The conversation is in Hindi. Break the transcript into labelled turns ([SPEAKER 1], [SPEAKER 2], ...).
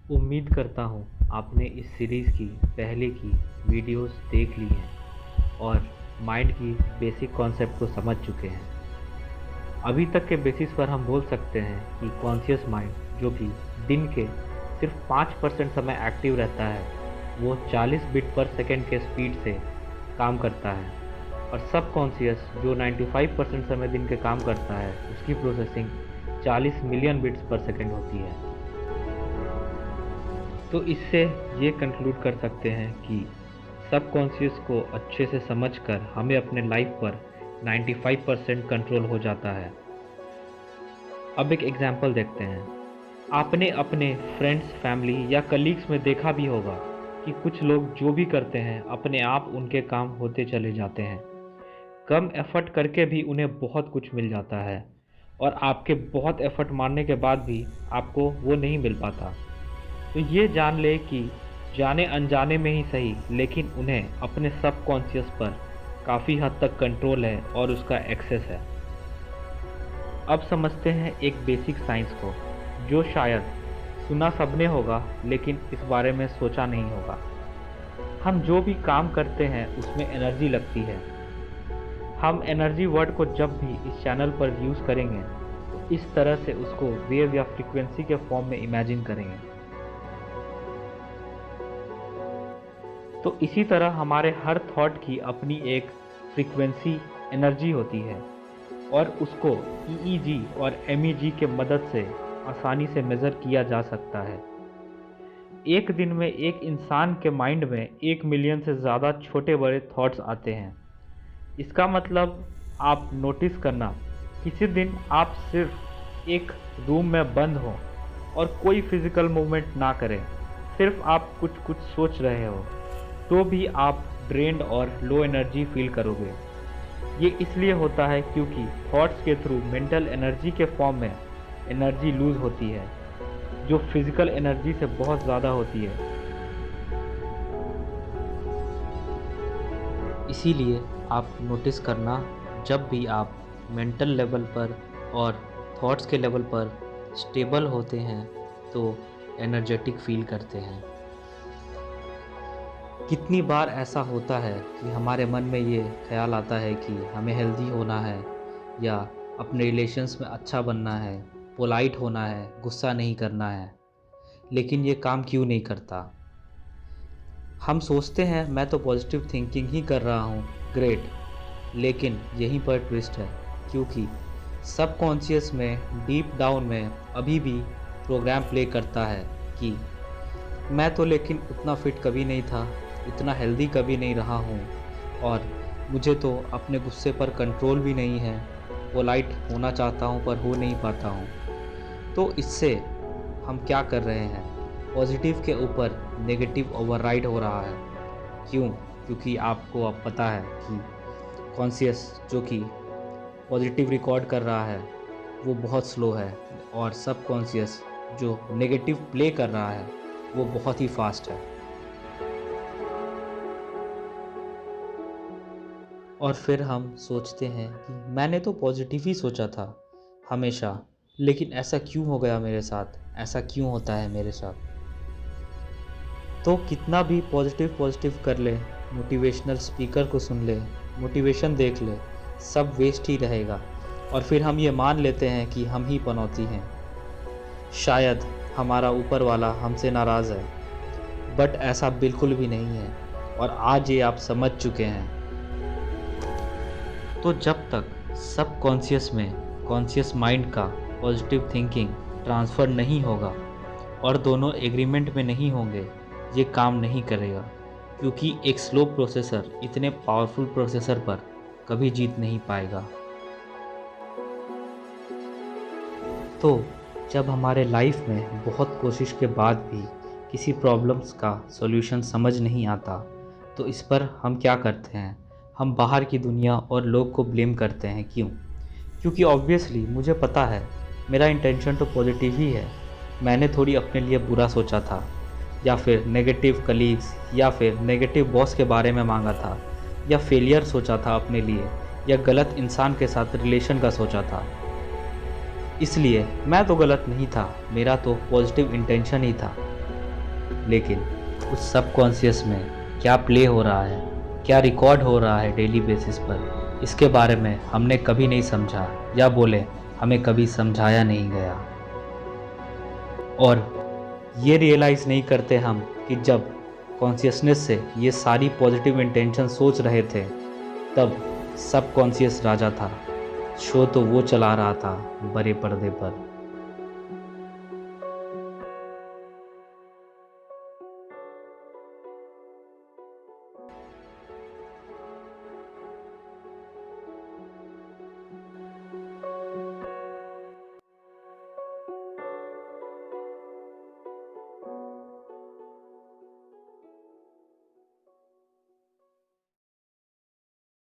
[SPEAKER 1] उम्मीद करता हूँ आपने इस सीरीज़ की पहले की वीडियोस देख ली हैं और माइंड की बेसिक कॉन्सेप्ट को समझ चुके हैं। अभी तक के बेसिस पर हम बोल सकते हैं कि कॉन्शियस माइंड जो कि दिन के सिर्फ 5% समय एक्टिव रहता है, वो 40 बिट पर सेकेंड के स्पीड से काम करता है और सब कॉन्शियस जो 95% समय दिन के काम करता है, उसकी प्रोसेसिंग 40 मिलियन बिट्स पर सेकेंड होती है। तो इससे ये कंक्लूड कर सकते हैं कि सबकॉन्शियस को अच्छे से समझकर हमें अपने लाइफ पर 95% कंट्रोल हो जाता है। अब एक एग्जांपल देखते हैं। आपने अपने फ्रेंड्स, फैमिली या कलीग्स में देखा भी होगा कि कुछ लोग जो भी करते हैं अपने आप उनके काम होते चले जाते हैं। कम एफर्ट करके भी उन्हें बहुत कुछ मिल जाता है और आपके बहुत एफर्ट मारने के बाद भी आपको वो नहीं मिल पाता। तो ये जान ले कि जाने अनजाने में ही सही, लेकिन उन्हें अपने सबकॉन्शियस पर काफ़ी हद तक कंट्रोल है और उसका एक्सेस है। अब समझते हैं एक बेसिक साइंस को, जो शायद सुना सबने होगा लेकिन इस बारे में सोचा नहीं होगा। हम जो भी काम करते हैं उसमें एनर्जी लगती है। हम एनर्जी वर्ड को जब भी इस चैनल पर यूज़ करेंगे तो इस तरह से उसको वेव या फ्रीक्वेंसी के फॉर्म में इमेजिन करेंगे। तो इसी तरह हमारे हर थॉट की अपनी एक फ्रीक्वेंसी एनर्जी होती है और उसको EEG और MEG के मदद से आसानी से मेज़र किया जा सकता है। एक दिन में एक इंसान के माइंड में 1 मिलियन से ज़्यादा छोटे बड़े थॉट्स आते हैं। इसका मतलब आप नोटिस करना, किसी दिन आप सिर्फ एक रूम में बंद हो और कोई फिजिकल मूवमेंट ना करें, सिर्फ आप कुछ कुछ सोच रहे हो, तो भी आप ड्रेन्ड और लो एनर्जी फील करोगे। ये इसलिए होता है क्योंकि थॉट्स के थ्रू मेंटल एनर्जी के फॉर्म में एनर्जी लूज होती है, जो फिजिकल एनर्जी से बहुत ज़्यादा होती है। इसीलिए आप नोटिस करना, जब भी आप मेंटल लेवल पर और थॉट्स के लेवल पर स्टेबल होते हैं तो एनर्जेटिक फील करते हैं। कितनी बार ऐसा होता है कि हमारे मन में ये ख्याल आता है कि हमें हेल्दी होना है या अपने रिलेशंस में अच्छा बनना है, पोलाइट होना है, गुस्सा नहीं करना है, लेकिन ये काम क्यों नहीं करता। हम सोचते हैं मैं तो पॉजिटिव थिंकिंग ही कर रहा हूँ, ग्रेट, लेकिन यहीं पर ट्विस्ट है, क्योंकि सबकॉन्शियस में डीप डाउन में अभी भी प्रोग्राम प्ले करता है कि मैं तो लेकिन उतना फिट कभी नहीं था, इतना हेल्दी कभी नहीं रहा हूँ और मुझे तो अपने गुस्से पर कंट्रोल भी नहीं है, पोलाइट होना चाहता हूँ पर हो नहीं पाता हूँ। तो इससे हम क्या कर रहे हैं, पॉजिटिव के ऊपर नेगेटिव ओवरराइड हो रहा है। क्यों? क्योंकि आपको अब पता है कि कॉन्शियस जो कि पॉजिटिव रिकॉर्ड कर रहा है वो बहुत स्लो है और सबकॉन्शियस जो नेगेटिव प्ले कर रहा है वो बहुत ही फास्ट है। और फिर हम सोचते हैं कि मैंने तो पॉजिटिव ही सोचा था हमेशा, लेकिन ऐसा क्यों हो गया मेरे साथ, ऐसा क्यों होता है मेरे साथ। तो कितना भी पॉजिटिव कर ले, मोटिवेशनल स्पीकर को सुन ले, मोटिवेशन देख ले, सब वेस्ट ही रहेगा और फिर हम ये मान लेते हैं कि हम ही पनौती हैं। शायद हमारा ऊपर वाला हमसे नाराज़ है, बट ऐसा बिल्कुल भी नहीं है और आज ये आप समझ चुके हैं। तो जब तक सबकॉन्शियस में कॉन्शियस माइंड का पॉजिटिव थिंकिंग ट्रांसफ़र नहीं होगा और दोनों एग्रीमेंट में नहीं होंगे, ये काम नहीं करेगा, क्योंकि एक स्लो प्रोसेसर इतने पावरफुल प्रोसेसर पर कभी जीत नहीं पाएगा। तो जब हमारे लाइफ में बहुत कोशिश के बाद भी किसी प्रॉब्लम्स का सॉल्यूशन समझ नहीं आता, तो इस पर हम क्या करते हैं, हम बाहर की दुनिया और लोग को ब्लेम करते हैं। क्यों? क्योंकि ऑब्वियसली मुझे पता है मेरा इंटेंशन तो पॉजिटिव ही है, मैंने थोड़ी अपने लिए बुरा सोचा था या फिर नेगेटिव कलीग्स या फिर नेगेटिव बॉस के बारे में मांगा था या फेलियर सोचा था अपने लिए या गलत इंसान के साथ रिलेशन का सोचा था। इसलिए मैं तो गलत नहीं था, मेरा तो पॉजिटिव इंटेंशन ही था। लेकिन उस सबकॉन्शियस में क्या प्ले हो रहा है, क्या रिकॉर्ड हो रहा है डेली बेसिस पर, इसके बारे में हमने कभी नहीं समझा, या बोले हमें कभी समझाया नहीं गया। और ये रियलाइज़ नहीं करते हम कि जब कॉन्शियसनेस से ये सारी पॉजिटिव इंटेंशन सोच रहे थे, तब सबकॉन्शियस राजा था। शो तो वो चला रहा था बड़े पर्दे पर।